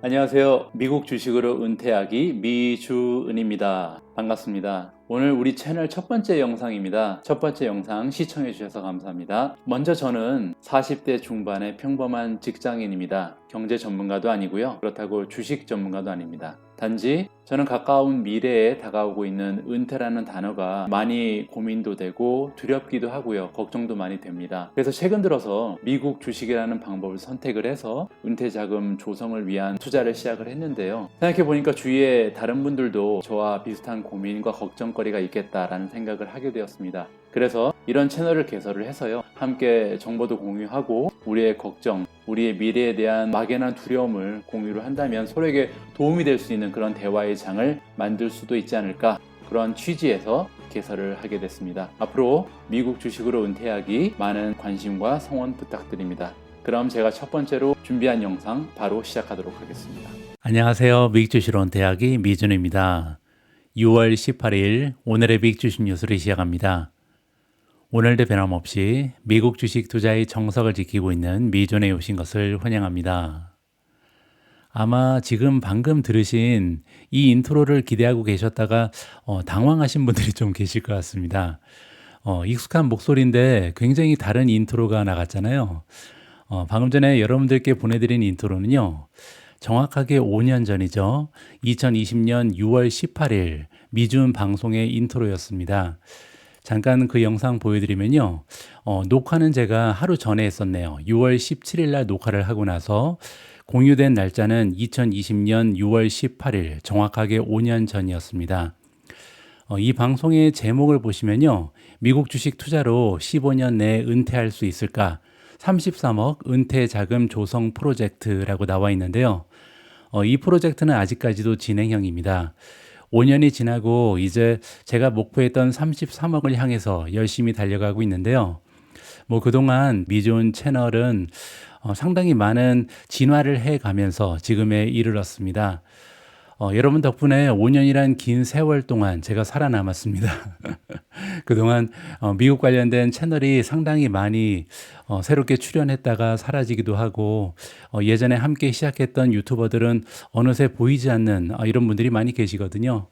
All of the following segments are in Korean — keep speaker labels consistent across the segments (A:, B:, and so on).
A: 안녕하세요. 미국 주식으로 은퇴하기 미주은입니다. 반갑습니다. 오늘 우리 채널 첫 번째 영상입니다. 첫 번째 영상 시청해 주셔서 감사합니다. 먼저 저는 40대 중반의 평범한 직장인입니다. 경제 전문가도 아니고요. 그렇다고 주식 전문가도 아닙니다. 단지 저는 가까운 미래에 다가오고 있는 은퇴라는 단어가 많이 고민도 되고 두렵기도 하고요. 걱정도 많이 됩니다. 그래서 최근 들어서 미국 주식이라는 방법을 선택을 해서 은퇴 자금 조성을 위한 투자를 시작을 했는데요. 생각해보니까 주위에 다른 분들도 저와 비슷한 고민과 걱정거리가 있겠다라는 생각을 하게 되었습니다. 그래서 이런 채널을 개설을 해서요. 함께 정보도 공유하고 우리의 걱정, 우리의 미래에 대한 막연한 두려움을 공유를 한다면 서로에게 도움이 될 수 있는 그런 대화의 장을 만들 수도 있지 않을까, 그런 취지에서 개설을 하게 됐습니다. 앞으로 미국 주식으로 은퇴하기 많은 관심과 성원 부탁드립니다. 그럼 제가 첫 번째로 준비한 영상 바로 시작하도록 하겠습니다.
B: 안녕하세요. 미국 주식으로 은퇴하기 미준입니다. 6월 18일 오늘의 미국 주식 뉴스를 시작합니다. 오늘도 변함없이 미국 주식 투자의 정석을 지키고 있는 미준에 오신 것을 환영합니다. 아마 지금 방금 들으신 이 인트로를 기대하고 계셨다가 당황하신 분들이 좀 계실 것 같습니다. 익숙한 목소리인데 굉장히 다른 인트로가 나갔잖아요. 방금 전에 여러분들께 보내드린 인트로는요. 정확하게 5년 전이죠. 2020년 6월 18일 미준 방송의 인트로였습니다. 잠깐 그 영상 보여드리면요. 녹화는 제가 하루 전에 했었네요. 6월 17일 날 녹화를 하고 나서 공유된 날짜는 2020년 6월 18일, 정확하게 5년 전이었습니다. 이 방송의 제목을 보시면요. 미국 주식 투자로 15년 내에 은퇴할 수 있을까? 33억 은퇴 자금 조성 프로젝트라고 나와 있는데요. 이 프로젝트는 아직까지도 진행형입니다. 5년이 지나고 이제 제가 목표했던 33억을 향해서 열심히 달려가고 있는데요. 그동안 미준 채널은 상당히 많은 진화를 해가면서 지금에 이르렀습니다. 여러분 덕분에 5년이란 긴 세월 동안 제가 살아남았습니다. 그동안 미국 관련된 채널이 상당히 많이 새롭게 출연했다가 사라지기도 하고 예전에 함께 시작했던 유튜버들은 어느새 보이지 않는 이런 분들이 많이 계시거든요.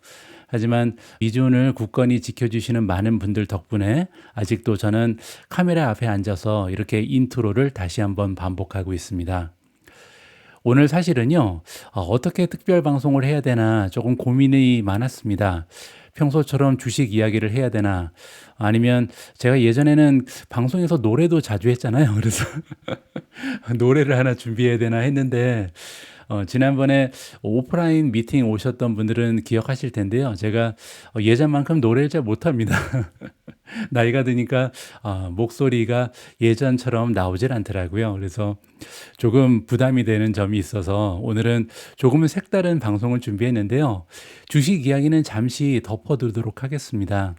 B: 하지만 미준을 굳건히 지켜주시는 많은 분들 덕분에 아직도 저는 카메라 앞에 앉아서 이렇게 인트로를 다시 한번 반복하고 있습니다. 오늘 사실은요, 어떻게 특별 방송을 해야 되나 조금 고민이 많았습니다. 평소처럼 주식 이야기를 해야 되나, 아니면 제가 예전에는 방송에서 노래도 자주 했잖아요. 그래서 노래를 하나 준비해야 되나 했는데, 지난번에 오프라인 미팅 오셨던 분들은 기억하실 텐데요. 제가 예전만큼 노래를 잘 못합니다. 나이가 드니까 목소리가 예전처럼 나오질 않더라고요. 그래서 조금 부담이 되는 점이 있어서 오늘은 조금은 색다른 방송을 준비했는데요. 주식 이야기는 잠시 덮어두도록 하겠습니다.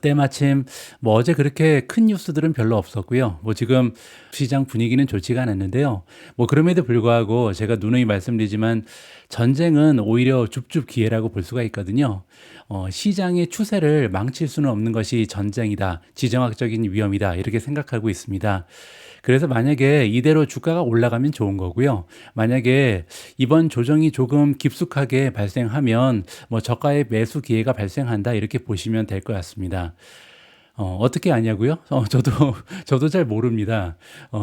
B: 때마침 어제 그렇게 큰 뉴스들은 별로 없었고요. 지금 시장 분위기는 좋지가 않았는데요. 그럼에도 불구하고 제가 누누이 말씀드리지만 전쟁은 오히려 줍줍 기회라고 볼 수가 있거든요. 시장의 추세를 망칠 수는 없는 것이 전쟁이다. 지정학적인 위험이다. 이렇게 생각하고 있습니다. 그래서 만약에 이대로 주가가 올라가면 좋은 거고요. 만약에 이번 조정이 조금 깊숙하게 발생하면 저가의 매수 기회가 발생한다. 이렇게 보시면 될 것 같습니다. 어떻게 아냐고요? 저도 잘 모릅니다.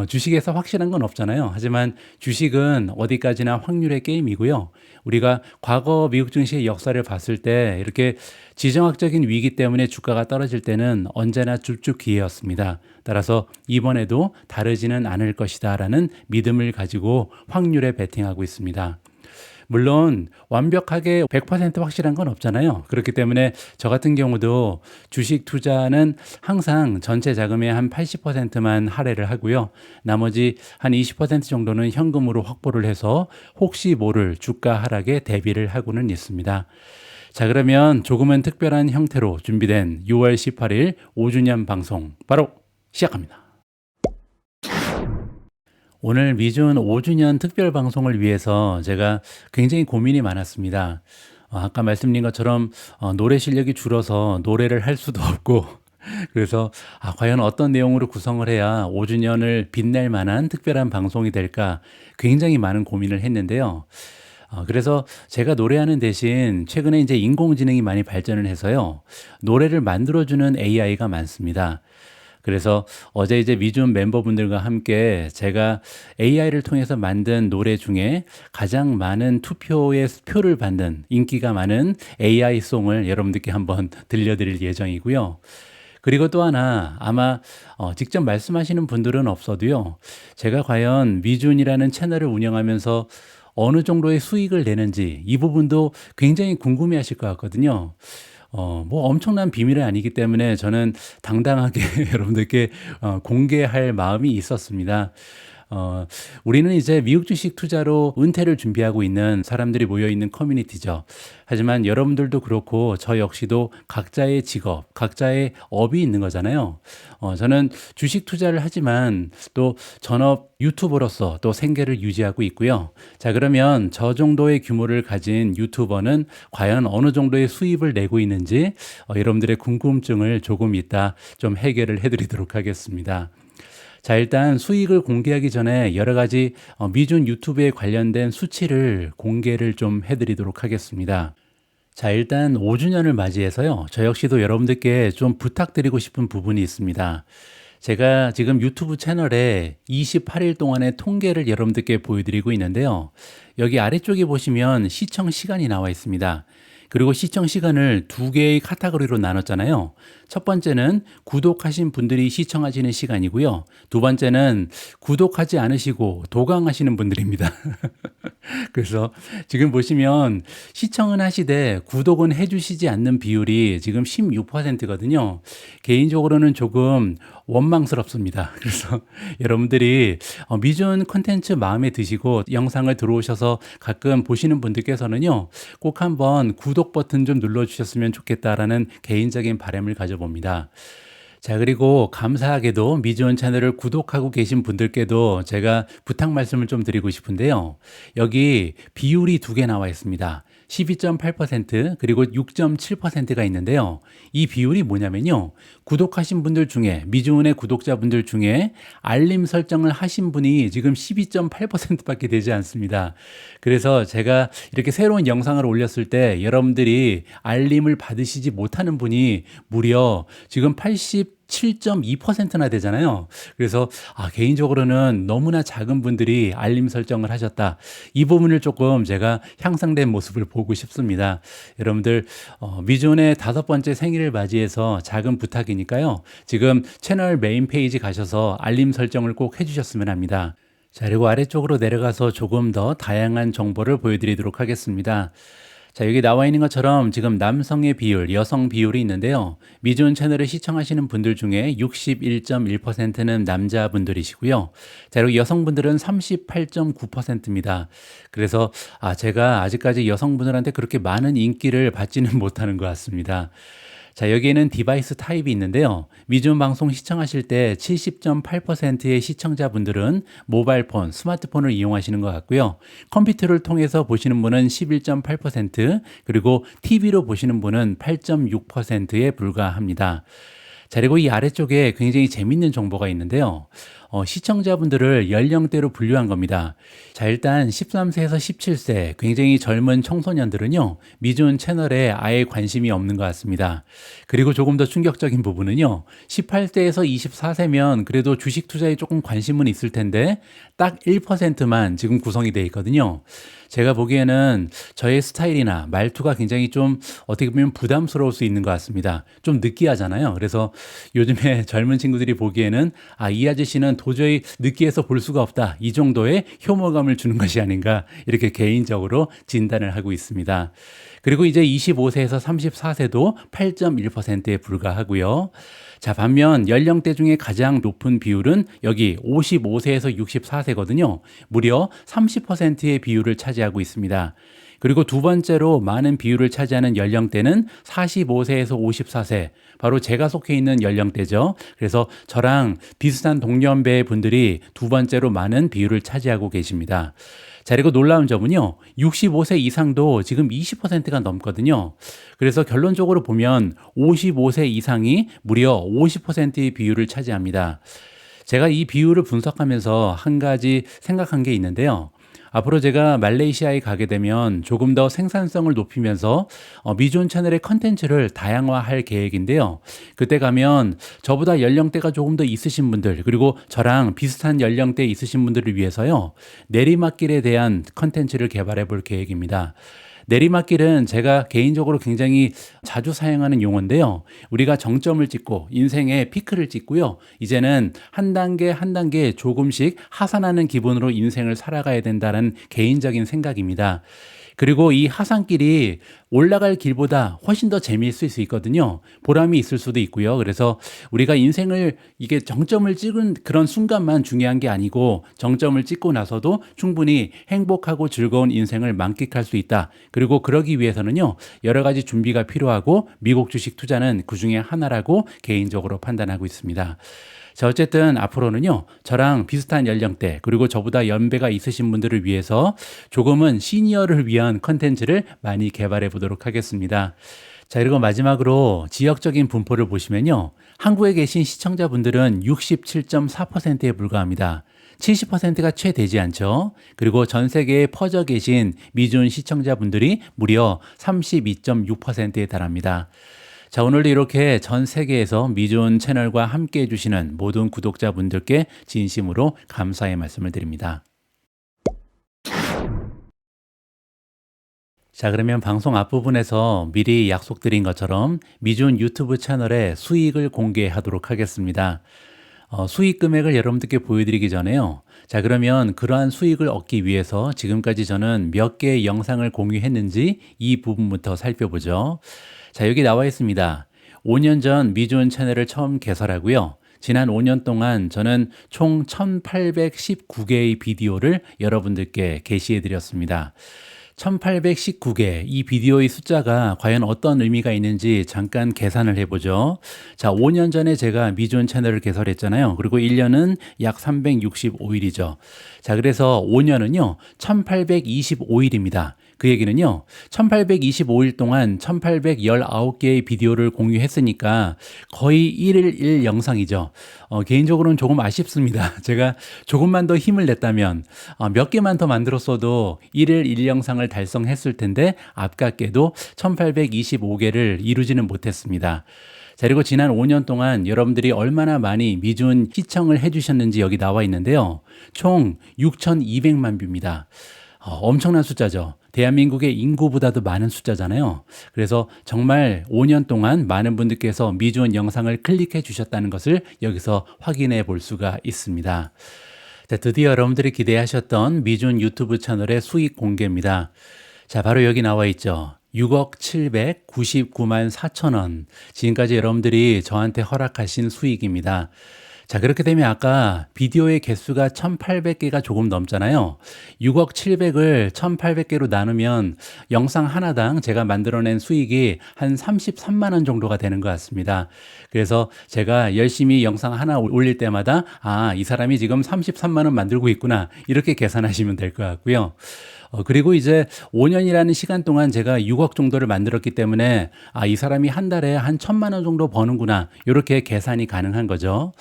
B: 주식에서 확실한 건 없잖아요. 하지만 주식은 어디까지나 확률의 게임이고요. 우리가 과거 미국 증시의 역사를 봤을 때 이렇게 지정학적인 위기 때문에 주가가 떨어질 때는 언제나 줍줍 기회였습니다. 따라서 이번에도 다르지는 않을 것이다 라는 믿음을 가지고 확률에 베팅하고 있습니다. 물론 완벽하게 100% 확실한 건 없잖아요. 그렇기 때문에 저 같은 경우도 주식 투자는 항상 전체 자금의 한 80%만 할애를 하고요. 나머지 한 20% 정도는 현금으로 확보를 해서 혹시 모를 주가 하락에 대비를 하고는 있습니다. 자, 그러면 조금은 특별한 형태로 준비된 6월 18일 5주년 방송 바로 시작합니다. 오늘 미준 5주년 특별 방송을 위해서 제가 굉장히 고민이 많았습니다. 아까 말씀드린 것처럼 노래 실력이 줄어서 노래를 할 수도 없고 그래서 과연 어떤 내용으로 구성을 해야 5주년을 빛낼 만한 특별한 방송이 될까 굉장히 많은 고민을 했는데요. 그래서 제가 노래하는 대신 최근에 이제 인공지능이 많이 발전을 해서요. 노래를 만들어주는 AI가 많습니다. 그래서 어제 이제 미준 멤버분들과 함께 제가 AI를 통해서 만든 노래 중에 가장 많은 투표의 표를 받는 인기가 많은 AI송을 여러분들께 한번 들려드릴 예정이고요. 그리고 또 하나 아마 직접 말씀하시는 분들은 없어도요. 제가 과연 미준이라는 채널을 운영하면서 어느 정도의 수익을 내는지 이 부분도 굉장히 궁금해 하실 것 같거든요. 뭐 엄청난 비밀은 아니기 때문에 저는 당당하게 여러분들께 공개할 마음이 있었습니다. 우리는 이제 미국 주식 투자로 은퇴를 준비하고 있는 사람들이 모여 있는 커뮤니티죠. 하지만 여러분들도 그렇고 저 역시도 각자의 직업, 각자의 업이 있는 거잖아요. 저는 주식 투자를 하지만 또 전업 유튜버로서 또 생계를 유지하고 있고요. 자, 그러면 저 정도의 규모를 가진 유튜버는 과연 어느 정도의 수입을 내고 있는지 여러분들의 궁금증을 조금 이따 좀 해결을 해드리도록 하겠습니다. 자, 일단 수익을 공개하기 전에 여러 가지 미준 유튜브에 관련된 수치를 공개를 좀 해드리도록 하겠습니다. 자, 일단 5주년을 맞이해서요. 저 역시도 여러분들께 좀 부탁드리고 싶은 부분이 있습니다. 제가 지금 유튜브 채널에 28일 동안의 통계를 여러분들께 보여드리고 있는데요. 여기 아래쪽에 보시면 시청 시간이 나와 있습니다. 그리고 시청 시간을 두 개의 카테고리로 나눴잖아요. 첫 번째는 구독하신 분들이 시청하시는 시간이고요. 두 번째는 구독하지 않으시고 도강하시는 분들입니다. 그래서 지금 보시면 시청은 하시되 구독은 해주시지 않는 비율이 지금 16%거든요. 개인적으로는 조금 원망스럽습니다. 그래서 여러분들이 미준 콘텐츠 마음에 드시고 영상을 들어오셔서 가끔 보시는 분들께서는요, 꼭 한번 구독 버튼 좀 눌러주셨으면 좋겠다라는 개인적인 바람을 가져봅니다. 자, 그리고 감사하게도 미지원 채널을 구독하고 계신 분들께도 제가 부탁 말씀을 좀 드리고 싶은데요. 여기 비율이 두 개 나와 있습니다. 12.8% 그리고 6.7%가 있는데요. 이 비율이 뭐냐면요. 구독하신 분들 중에 미주은의 구독자분들 중에 알림 설정을 하신 분이 지금 12.8%밖에 되지 않습니다. 그래서 제가 이렇게 새로운 영상을 올렸을 때 여러분들이 알림을 받으시지 못하는 분이 무려 지금 7.2%나 되잖아요. 그래서 개인적으로는 너무나 작은 분들이 알림 설정을 하셨다. 이 부분을 조금 제가 향상된 모습을 보고 싶습니다. 여러분들 미존의 5번째 생일을 맞이해서 작은 부탁이니까요. 지금 채널 메인 페이지 가셔서 알림 설정을 꼭 해주셨으면 합니다. 자, 그리고 아래쪽으로 내려가서 조금 더 다양한 정보를 보여드리도록 하겠습니다. 자, 여기 나와 있는 것처럼 지금 남성의 비율, 여성 비율이 있는데요. 미존 채널을 시청하시는 분들 중에 61.1%는 남자분들이시고요. 자, 그리고 여성분들은 38.9%입니다. 그래서 제가 아직까지 여성분들한테 그렇게 많은 인기를 받지는 못하는 것 같습니다. 자, 여기에는 디바이스 타입이 있는데요. 미준 방송 시청하실 때 70.8%의 시청자분들은 모바일폰, 스마트폰을 이용하시는 것 같고요. 컴퓨터를 통해서 보시는 분은 11.8%, 그리고 TV로 보시는 분은 8.6%에 불과합니다. 자, 그리고 이 아래쪽에 굉장히 재밌는 정보가 있는데요. 시청자분들을 연령대로 분류한 겁니다. 자, 일단 13세에서 17세 굉장히 젊은 청소년들은요, 미준 채널에 아예 관심이 없는 것 같습니다. 그리고 조금 더 충격적인 부분은요, 18세에서 24세면 그래도 주식 투자에 조금 관심은 있을 텐데 딱 1%만 지금 구성이 되어 있거든요. 제가 보기에는 저의 스타일이나 말투가 굉장히 좀 어떻게 보면 부담스러울 수 있는 것 같습니다. 좀 느끼하잖아요. 그래서 요즘에 젊은 친구들이 보기에는 이 아저씨는 도저히 느끼해서 볼 수가 없다. 이 정도의 혐오감을 주는 것이 아닌가 이렇게 개인적으로 진단을 하고 있습니다. 그리고 이제 25세에서 34세도 8.1%에 불과하고요. 자, 반면 연령대 중에 가장 높은 비율은 여기 55세에서 64세거든요. 무려 30%의 비율을 차지하고 있습니다. 그리고 두 번째로 많은 비율을 차지하는 연령대는 45세에서 54세, 바로 제가 속해 있는 연령대죠. 그래서 저랑 비슷한 동년배 분들이 두 번째로 많은 비율을 차지하고 계십니다. 자, 그리고 놀라운 점은요, 65세 이상도 지금 20%가 넘거든요. 그래서 결론적으로 보면 55세 이상이 무려 50%의 비율을 차지합니다. 제가 이 비율을 분석하면서 한 가지 생각한 게 있는데요. 앞으로 제가 말레이시아에 가게 되면 조금 더 생산성을 높이면서 미존 채널의 컨텐츠를 다양화할 계획인데요. 그때 가면 저보다 연령대가 조금 더 있으신 분들, 그리고 저랑 비슷한 연령대에 있으신 분들을 위해서요, 내리막길에 대한 컨텐츠를 개발해 볼 계획입니다. 내리막길은 제가 개인적으로 굉장히 자주 사용하는 용어인데요. 우리가 정점을 찍고 인생의 피크를 찍고요. 이제는 한 단계 한 단계 조금씩 하산하는 기분으로 인생을 살아가야 된다는 개인적인 생각입니다. 그리고 이 하산길이 올라갈 길보다 훨씬 더 재미있을 수 있거든요. 보람이 있을 수도 있고요. 그래서 우리가 인생을 이게 정점을 찍은 그런 순간만 중요한 게 아니고 정점을 찍고 나서도 충분히 행복하고 즐거운 인생을 만끽할 수 있다. 그리고 그러기 위해서는요, 여러 가지 준비가 필요하고 미국 주식 투자는 그 중에 하나라고 개인적으로 판단하고 있습니다. 자, 어쨌든 앞으로는요, 저랑 비슷한 연령대, 그리고 저보다 연배가 있으신 분들을 위해서 조금은 시니어를 위한 컨텐츠를 많이 개발해 보도록 하겠습니다. 자, 그리고 마지막으로 지역적인 분포를 보시면요, 한국에 계신 시청자분들은 67.4%에 불과합니다. 70%가 채 되지 않죠. 그리고 전 세계에 퍼져 계신 미존 시청자분들이 무려 32.6%에 달합니다. 자, 오늘도 이렇게 전 세계에서 미존 채널과 함께 해주시는 모든 구독자분들께 진심으로 감사의 말씀을 드립니다. 자, 그러면 방송 앞부분에서 미리 약속드린 것처럼 미존 유튜브 채널의 수익을 공개하도록 하겠습니다. 수익 금액을 여러분들께 보여드리기 전에요. 자, 그러면 그러한 수익을 얻기 위해서 지금까지 저는 몇 개의 영상을 공유했는지 이 부분부터 살펴보죠. 자, 여기 나와 있습니다. 5년 전 미존 채널을 처음 개설하고요. 지난 5년 동안 저는 총 1819개의 비디오를 여러분들께 게시해 드렸습니다. 1819개, 이 비디오의 숫자가 과연 어떤 의미가 있는지 잠깐 계산을 해보죠. 자, 5년 전에 제가 미존 채널을 개설했잖아요. 그리고 1년은 약 365일이죠. 자, 그래서 5년은요, 1825일입니다. 그 얘기는요, 1825일 동안 1819개의 비디오를 공유했으니까 거의 1일 1 영상이죠. 개인적으로는 조금 아쉽습니다. 제가 조금만 더 힘을 냈다면 몇 개만 더 만들었어도 1일 1 영상을 달성했을 텐데 아깝게도 1825개를 이루지는 못했습니다. 자, 그리고 지난 5년 동안 여러분들이 얼마나 많이 미존 시청을 해주셨는지 여기 나와 있는데요. 총 6,200만 뷰입니다. 엄청난 숫자죠. 대한민국의 인구보다도 많은 숫자잖아요. 그래서 정말 5년 동안 많은 분들께서 미존 영상을 클릭해 주셨다는 것을 여기서 확인해 볼 수가 있습니다. 자, 드디어 여러분들이 기대하셨던 미존 유튜브 채널의 수익 공개입니다. 자, 바로 여기 나와 있죠. 6억 799만 4천 원. 지금까지 여러분들이 저한테 허락하신 수익입니다. 자, 그렇게 되면 아까 비디오의 개수가 1800개가 조금 넘잖아요. 6억 700을 1800개로 나누면 영상 하나당 제가 만들어낸 수익이 한 33만 원 정도가 되는 것 같습니다. 그래서 제가 열심히 영상 하나 올릴 때마다 이 사람이 지금 33만 원 만들고 있구나, 이렇게 계산하시면 될 것 같고요. 그리고 이제 5년이라는 시간 동안 제가 6억 정도를 만들었기 때문에 이 사람이 한 달에 한 1,000만 원 정도 버는구나, 이렇게 계산이 가능한 거죠.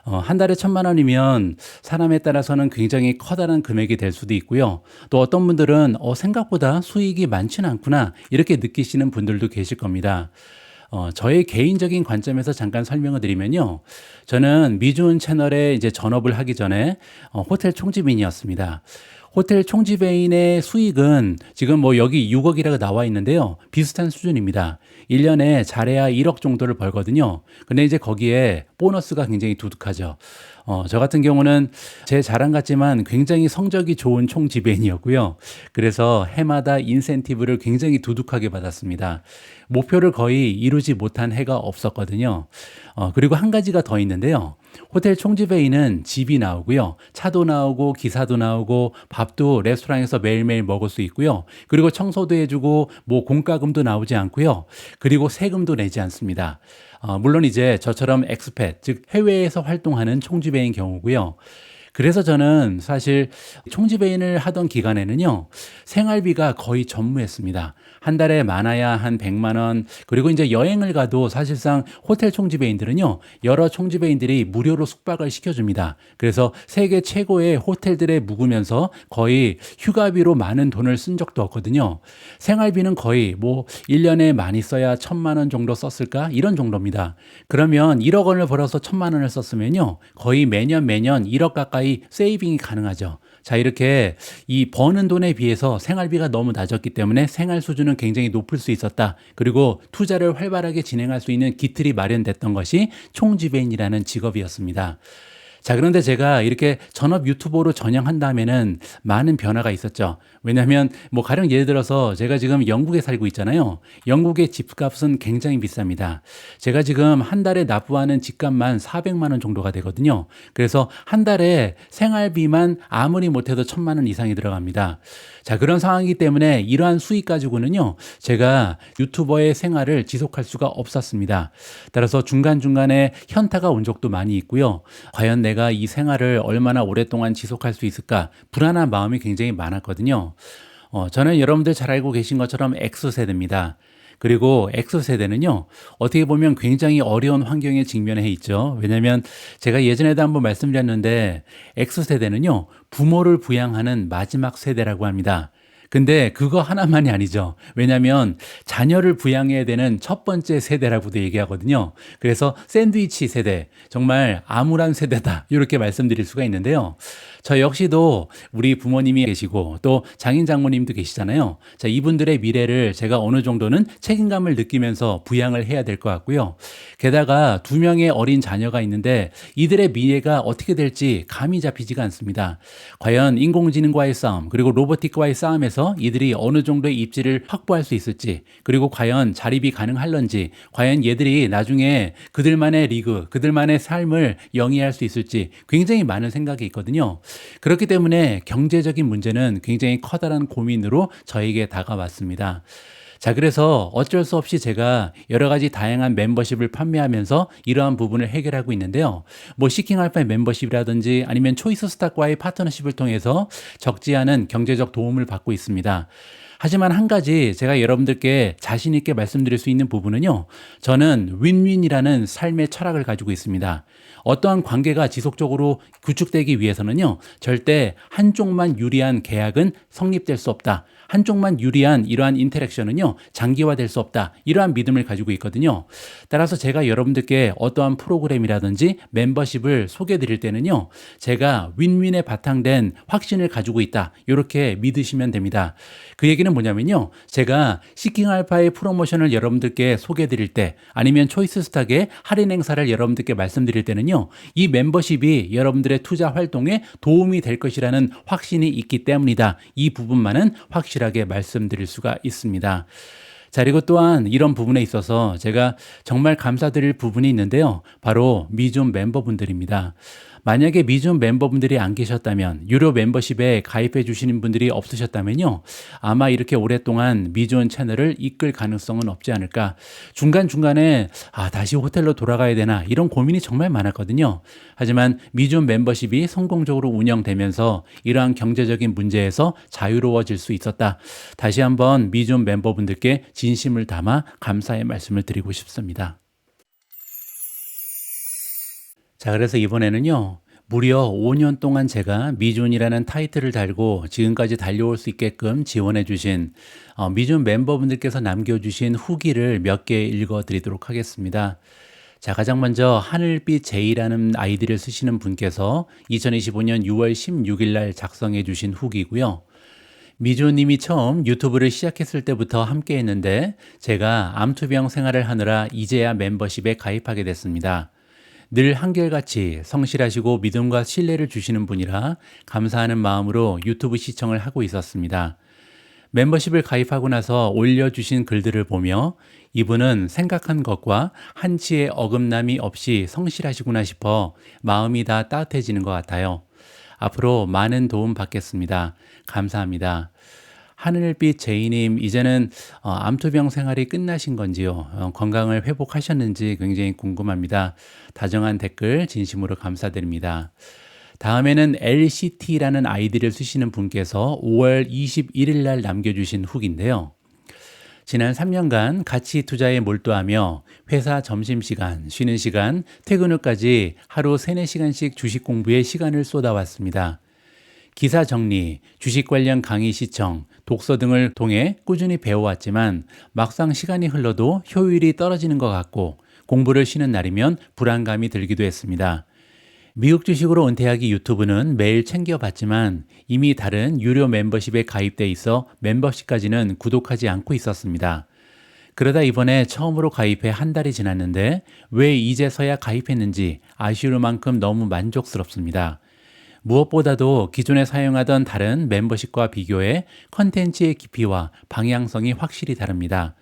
B: 한 달에 1,000만 원이면 사람에 따라서는 굉장히 커다란 금액이 될 수도 있고요. 또 어떤 분들은 생각보다 수익이 많지는 않구나, 이렇게 느끼시는 분들도 계실 겁니다. 저의 개인적인 관점에서 잠깐 설명을 드리면요. 저는 미존 채널에 이제 전업을 하기 전에 호텔 총집인이었습니다. 호텔 총집배인의 수익은 지금 여기 6억이라고 나와 있는데요. 비슷한 수준입니다. 1년에 잘해야 1억 정도를 벌거든요. 근데 이제 거기에 보너스가 굉장히 두둑하죠. 저 같은 경우는 제 자랑 같지만 굉장히 성적이 좋은 총지배인이었고요. 그래서 해마다 인센티브를 굉장히 두둑하게 받았습니다. 목표를 거의 이루지 못한 해가 없었거든요. 그리고 한 가지가 더 있는데요. 호텔 총지배인은 집이 나오고요. 차도 나오고 기사도 나오고 밥도 레스토랑에서 매일매일 먹을 수 있고요. 그리고 청소도 해주고 뭐 공과금도 나오지 않고요. 그리고 세금도 내지 않습니다. 물론 이제 저처럼 엑스팻, 즉 해외에서 활동하는 총지배인 경우고요. 그래서 저는 사실 총지배인을 하던 기간에는요, 생활비가 거의 전무했습니다. 한 달에 많아야 한 100만 원, 그리고 이제 여행을 가도 사실상 호텔 총지배인들은요, 여러 총지배인들이 무료로 숙박을 시켜줍니다. 그래서 세계 최고의 호텔들에 묵으면서 거의 휴가비로 많은 돈을 쓴 적도 없거든요. 생활비는 거의 뭐 1년에 많이 써야 1,000만 원 정도 썼을까? 이런 정도입니다. 그러면 1억 원을 벌어서 1,000만 원을 썼으면요, 거의 매년 1억 가까이 세이빙이 가능하죠. 자, 이렇게 이 버는 돈에 비해서 생활비가 너무 낮았기 때문에 생활 수준은 굉장히 높을 수 있었다. 그리고 투자를 활발하게 진행할 수 있는 기틀이 마련됐던 것이 총지배인이라는 직업이었습니다. 자, 그런데 제가 이렇게 전업 유튜버로 전향한 다음에는 많은 변화가 있었죠. 왜냐하면 뭐 가령 예를 들어서 제가 지금 영국에 살고 있잖아요. 영국의 집값은 굉장히 비쌉니다. 제가 지금 한 달에 납부하는 집값만 400만 원 정도가 되거든요. 그래서 한 달에 생활비만 아무리 못해도 1,000만 원 이상이 들어갑니다. 자, 그런 상황이기 때문에 이러한 수익 가지고는요, 제가 유튜버의 생활을 지속할 수가 없었습니다. 따라서 중간중간에 현타가 온 적도 많이 있고요. 과연 내가 이 생활을 얼마나 오랫동안 지속할 수 있을까? 불안한 마음이 굉장히 많았거든요. 저는 여러분들 잘 알고 계신 것처럼 X세대입니다. 그리고 X세대는요, 어떻게 보면 굉장히 어려운 환경에 직면해 있죠. 왜냐하면 제가 예전에도 한번 말씀드렸는데, X세대는요, 부모를 부양하는 마지막 세대라고 합니다. 근데 그거 하나만이 아니죠. 왜냐하면 자녀를 부양해야 되는 첫 번째 세대라고도 얘기하거든요. 그래서 샌드위치 세대, 정말 암울한 세대다, 이렇게 말씀드릴 수가 있는데요. 저 역시도 우리 부모님이 계시고 또 장인 장모님도 계시잖아요. 자, 이분들의 미래를 제가 어느 정도는 책임감을 느끼면서 부양을 해야 될 것 같고요. 게다가 2명의 어린 자녀가 있는데 이들의 미래가 어떻게 될지 감이 잡히지가 않습니다. 과연 인공지능과의 싸움, 그리고 로보틱과의 싸움에서 이들이 어느 정도의 입지를 확보할 수 있을지, 그리고 과연 자립이 가능할런지, 과연 얘들이 나중에 그들만의 리그, 그들만의 삶을 영위할 수 있을지 굉장히 많은 생각이 있거든요. 그렇기 때문에 경제적인 문제는 굉장히 커다란 고민으로 저에게 다가왔습니다. 자, 그래서 어쩔 수 없이 제가 여러 가지 다양한 멤버십을 판매하면서 이러한 부분을 해결하고 있는데요. 뭐 시킹알파의 멤버십이라든지 아니면 초이스 스탁과의 파트너십을 통해서 적지 않은 경제적 도움을 받고 있습니다. 하지만 한 가지 제가 여러분들께 자신 있게 말씀드릴 수 있는 부분은요, 저는 윈윈이라는 삶의 철학을 가지고 있습니다. 어떠한 관계가 지속적으로 구축되기 위해서는요, 절대 한쪽만 유리한 계약은 성립될 수 없다. 한쪽만 유리한 이러한 인터랙션은요, 장기화될 수 없다. 이러한 믿음을 가지고 있거든요. 따라서 제가 여러분들께 어떠한 프로그램이라든지 멤버십을 소개해 드릴 때는요, 제가 윈윈에 바탕된 확신을 가지고 있다, 이렇게 믿으시면 됩니다. 그 얘기는 뭐냐면요, 제가 시킹알파의 프로모션을 여러분들께 소개해 드릴 때, 아니면 초이스 스탁의 할인 행사를 여러분들께 말씀드릴 때는요, 이 멤버십이 여러분들의 투자 활동에 도움이 될 것이라는 확신이 있기 때문이다. 이 부분만은 확실하게 말씀드릴 수가 있습니다. 자, 그리고 또한 이런 부분에 있어서 제가 정말 감사드릴 부분이 있는데요. 바로 미존 멤버분들입니다. 만약에 미존 멤버분들이 안 계셨다면, 유료 멤버십에 가입해 주시는 분들이 없으셨다면요, 아마 이렇게 오랫동안 미존 채널을 이끌 가능성은 없지 않을까. 중간중간에 다시 호텔로 돌아가야 되나, 이런 고민이 정말 많았거든요. 하지만 미존 멤버십이 성공적으로 운영되면서 이러한 경제적인 문제에서 자유로워질 수 있었다. 다시 한번 미존 멤버분들께 진심을 담아 감사의 말씀을 드리고 싶습니다. 자, 그래서 이번에는요, 무려 5년 동안 제가 미존이라는 타이틀을 달고 지금까지 달려올 수 있게끔 지원해 주신 미존 멤버분들께서 남겨주신 후기를 몇 개 읽어드리도록 하겠습니다. 자, 가장 먼저 하늘빛 제이라는 아이디를 쓰시는 분께서 2025년 6월 16일 날 작성해 주신 후기고요. 미조님이 처음 유튜브를 시작했을 때부터 함께 했는데 제가 암투병 생활을 하느라 이제야 멤버십에 가입하게 됐습니다. 늘 한결같이 성실하시고 믿음과 신뢰를 주시는 분이라 감사하는 마음으로 유튜브 시청을 하고 있었습니다. 멤버십을 가입하고 나서 올려주신 글들을 보며 이분은 생각한 것과 한치의 어긋남이 없이 성실하시구나 싶어 마음이 다 따뜻해지는 것 같아요. 앞으로 많은 도움 받겠습니다. 감사합니다. 하늘빛 제이님, 이제는 암투병 생활이 끝나신 건지요? 건강을 회복하셨는지 굉장히 궁금합니다. 다정한 댓글 진심으로 감사드립니다. 다음에는 LCT라는 아이디를 쓰시는 분께서 5월 21일 날 남겨주신 후기인데요. 지난 3년간 가치 투자에 몰두하며 회사 점심시간, 쉬는 시간, 퇴근 후까지 하루 3, 4시간씩 주식 공부에 시간을 쏟아왔습니다. 기사 정리, 주식 관련 강의 시청, 독서 등을 통해 꾸준히 배워왔지만 막상 시간이 흘러도 효율이 떨어지는 것 같고 공부를 쉬는 날이면 불안감이 들기도 했습니다. 미국 주식으로 은퇴하기 유튜브는 매일 챙겨봤지만 이미 다른 유료 멤버십에 가입돼 있어 멤버십까지는 구독하지 않고 있었습니다. 그러다 이번에 처음으로 가입해 한 달이 지났는데 왜 이제서야 가입했는지 아쉬울 만큼 너무 만족스럽습니다. 무엇보다도 기존에 사용하던 다른 멤버십과 비교해 컨텐츠의 깊이와 방향성이 확실히 다릅니다.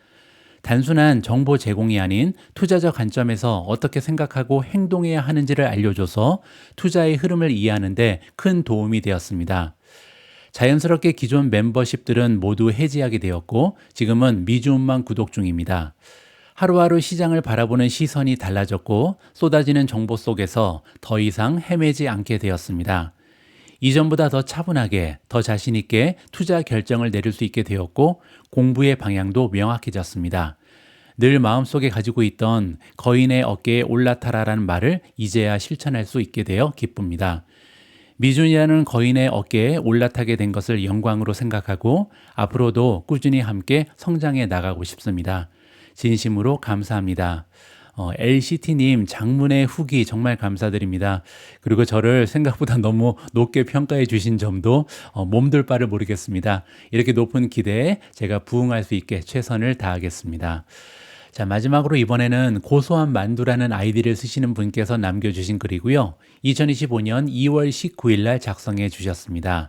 B: 단순한 정보 제공이 아닌 투자적 관점에서 어떻게 생각하고 행동해야 하는지를 알려줘서 투자의 흐름을 이해하는 데 큰 도움이 되었습니다. 자연스럽게 기존 멤버십들은 모두 해지하게 되었고 지금은 미주음만 구독 중입니다. 하루하루 시장을 바라보는 시선이 달라졌고 쏟아지는 정보 속에서 더 이상 헤매지 않게 되었습니다. 이전보다 더 차분하게, 더 자신 있게 투자 결정을 내릴 수 있게 되었고 공부의 방향도 명확해졌습니다. 늘 마음속에 가지고 있던 거인의 어깨에 올라타라라는 말을 이제야 실천할 수 있게 되어 기쁩니다. 미준이라는 거인의 어깨에 올라타게 된 것을 영광으로 생각하고 앞으로도 꾸준히 함께 성장해 나가고 싶습니다. 진심으로 감사합니다. LCT님 장문의 후기 정말 감사드립니다. 그리고 저를 생각보다 너무 높게 평가해 주신 점도 몸둘 바를 모르겠습니다. 이렇게 높은 기대에 제가 부응할 수 있게 최선을 다하겠습니다. 자, 마지막으로 이번에는 고소한 만두라는 아이디를 쓰시는 분께서 남겨주신 글이고요. 2025년 2월 19일 날 작성해 주셨습니다.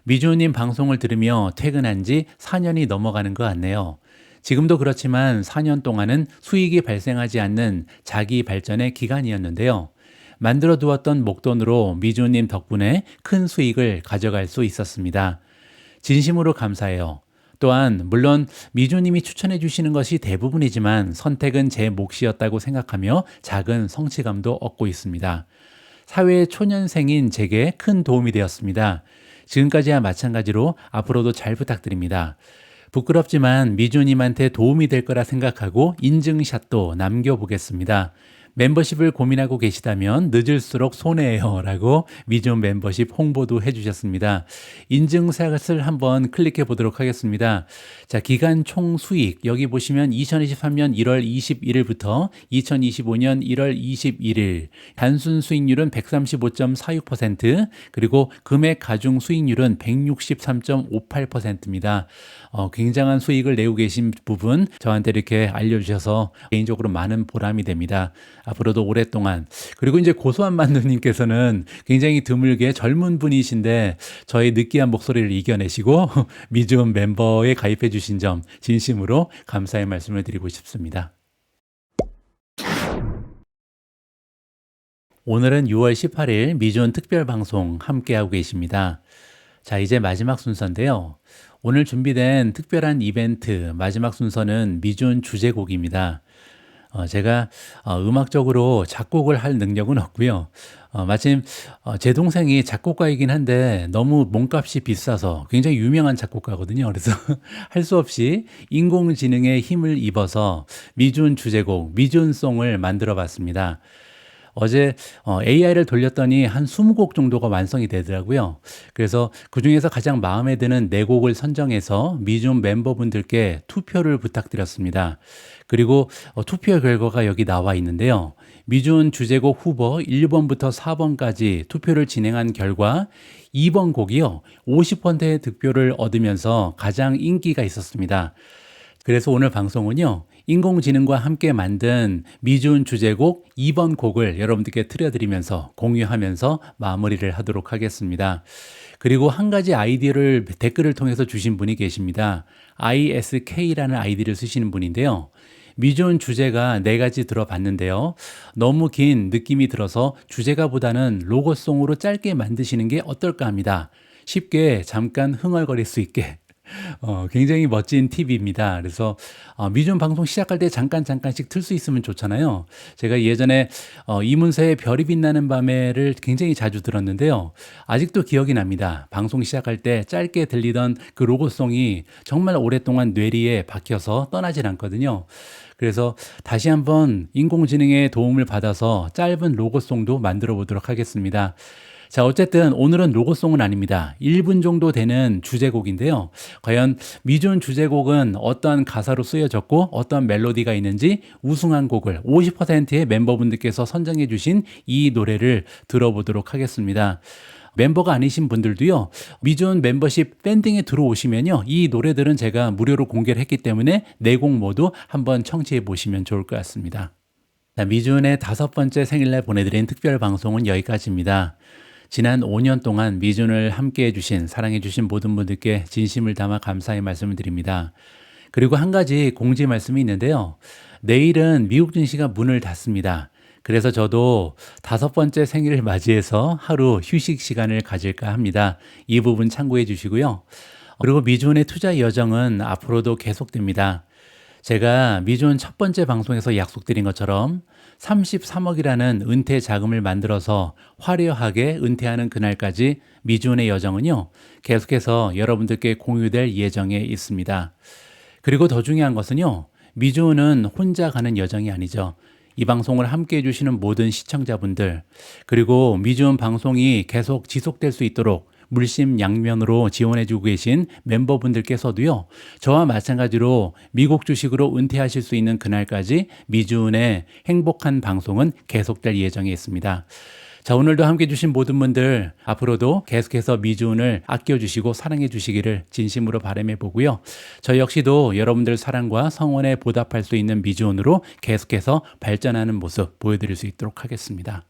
B: 미주님 방송을 들으며 퇴근한 지 4년이 넘어가는 것 같네요. 지금도 그렇지만 4년 동안은 수익이 발생하지 않는 자기 발전의 기간이었는데요. 만들어 두었던 목돈으로 미주님 덕분에 큰 수익을 가져갈 수 있었습니다. 진심으로 감사해요. 또한 물론 미주님이 추천해 주시는 것이 대부분이지만 선택은 제 몫이었다고 생각하며 작은 성취감도 얻고 있습니다. 사회의 초년생인 제게 큰 도움이 되었습니다. 지금까지와 마찬가지로 앞으로도 잘 부탁드립니다. 부끄럽지만 미주님한테 도움이 될 거라 생각하고 인증샷도 남겨보겠습니다. 멤버십을 고민하고 계시다면 늦을수록 손해예요 라고 미존 멤버십 홍보도 해주셨습니다. 인증샷을 한번 클릭해 보도록 하겠습니다. 자, 기간 총 수익 여기 보시면 2023년 1월 21일부터 2025년 1월 21일 단순 수익률은 135.46% 그리고 금액 가중 수익률은 163.58%입니다. 굉장한 수익을 내고 계신 부분 저한테 이렇게 알려주셔서 개인적으로 많은 보람이 됩니다. 앞으로도 오랫동안 그리고 이제 고소한 만두님께서는 굉장히 드물게 젊은 분이신데 저의 느끼한 목소리를 이겨내시고 미즈음 멤버에 가입해 주신 점 진심으로 감사의 말씀을 드리고 싶습니다. 오늘은 6월 18일 미존 특별 방송 함께하고 계십니다. 자, 이제 마지막 순서인데요. 오늘 준비된 특별한 이벤트 마지막 순서는 미존 주제곡입니다. 제가 음악적으로 작곡을 할 능력은 없고요. 마침 제 동생이 작곡가이긴 한데 너무 몸값이 비싸서 굉장히 유명한 작곡가거든요. 그래서 할 수 없이 인공지능의 힘을 입어서 미존 주제곡, 미존송을 만들어 봤습니다. 어제 AI를 돌렸더니 한 20곡 정도가 완성이 되더라고요. 그래서 그중에서 가장 마음에 드는 4곡을 선정해서 미존 멤버분들께 투표를 부탁드렸습니다. 그리고 투표 결과가 여기 나와 있는데요. 미존 주제곡 후보 1번부터 4번까지 투표를 진행한 결과 2번 곡이요. 50%의 득표를 얻으면서 가장 인기가 있었습니다. 그래서 오늘 방송은요, 인공지능과 함께 만든 미준 주제곡 2번 곡을 여러분들께 틀어드리면서 공유하면서 마무리를 하도록 하겠습니다. 그리고 한 가지 아이디어를 댓글을 통해서 주신 분이 계십니다. ISK라는 아이디를 쓰시는 분인데요. 미준 주제가 4가지 들어봤는데요. 너무 긴 느낌이 들어서 주제가보다는 로고송으로 짧게 만드시는 게 어떨까 합니다. 쉽게 잠깐 흥얼거릴 수 있게. 굉장히 멋진 팁입니다. 그래서 미준 방송 시작할 때 잠깐씩 틀 수 있으면 좋잖아요. 제가 예전에 이문세의 별이 빛나는 밤에를 굉장히 자주 들었는데요. 아직도 기억이 납니다. 방송 시작할 때 짧게 들리던 그 로고송이 정말 오랫동안 뇌리에 박혀서 떠나질 않거든요. 그래서 다시 한번 인공지능의 도움을 받아서 짧은 로고송도 만들어 보도록 하겠습니다. 자, 어쨌든 오늘은 로고송은 아닙니다. 1분 정도 되는 주제곡인데요. 과연 미준 주제곡은 어떠한 가사로 쓰여졌고 어떠한 멜로디가 있는지 우승한 곡을 50%의 멤버분들께서 선정해 주신 이 노래를 들어보도록 하겠습니다. 멤버가 아니신 분들도요, 미준 멤버십 밴딩에 들어오시면요, 이 노래들은 제가 무료로 공개를 했기 때문에 4곡 모두 한번 청취해 보시면 좋을 것 같습니다. 자, 미준의 5번째 생일날 보내드린 특별 방송은 여기까지입니다. 지난 5년 동안 미준을 함께 해주신, 사랑해주신 모든 분들께 진심을 담아 감사의 말씀을 드립니다. 그리고 한 가지 공지 말씀이 있는데요. 내일은 미국 증시가 문을 닫습니다. 그래서 저도 5번째 생일을 맞이해서 하루 휴식 시간을 가질까 합니다. 이 부분 참고해 주시고요. 그리고 미준의 투자 여정은 앞으로도 계속됩니다. 제가 미준 첫 번째 방송에서 약속드린 것처럼 33억이라는 은퇴 자금을 만들어서 화려하게 은퇴하는 그날까지 미준의 여정은요, 계속해서 여러분들께 공유될 예정에 있습니다. 그리고 더 중요한 것은요, 미준은 혼자 가는 여정이 아니죠. 이 방송을 함께 해주시는 모든 시청자분들, 그리고 미준 방송이 계속 지속될 수 있도록 물심양면으로 지원해주고 계신 멤버분들께서도요, 저와 마찬가지로 미국 주식으로 은퇴하실 수 있는 그날까지 미준의 행복한 방송은 계속될 예정에 있습니다. 자, 오늘도 함께 해주신 모든 분들, 앞으로도 계속해서 미준을 아껴주시고 사랑해주시기를 진심으로 바람해 보고요. 저 역시도 여러분들 사랑과 성원에 보답할 수 있는 미준으로 계속해서 발전하는 모습 보여드릴 수 있도록 하겠습니다.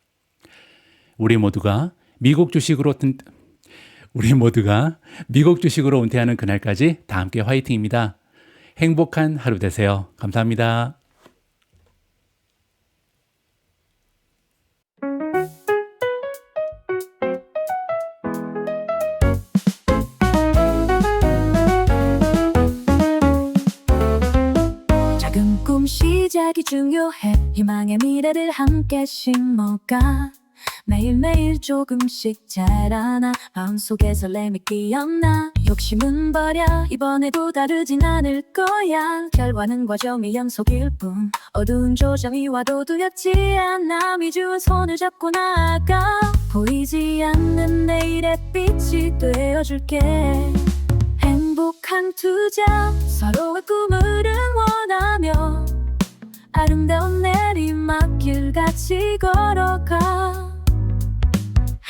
B: 우리 모두가 미국 주식으로 은퇴하는 그날까지 다 함께 화이팅입니다. 행복한 하루 되세요. 감사합니다.
C: 작은 꿈 시작이 중요해. 희망의 미래를 함께 심어가 매일매일 조금씩 자라나 마음속에 설렘이 끼었나. 욕심은 버려, 이번에도 다르진 않을 거야. 결과는 과정의 연속일 뿐 어두운 조정이 와도 두렵지 않아. 미준 손을 잡고 나아가 보이지 않는 내일의 빛이 되어줄게. 행복한 투자, 서로의 꿈을 응원하며 아름다운 내리막길 같이 걸어가.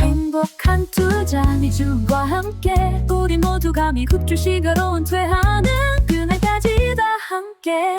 C: 행복한 투자, 미준과 함께 우리 모두가 미국 주식으로 은퇴하는 그날까지 다 함께.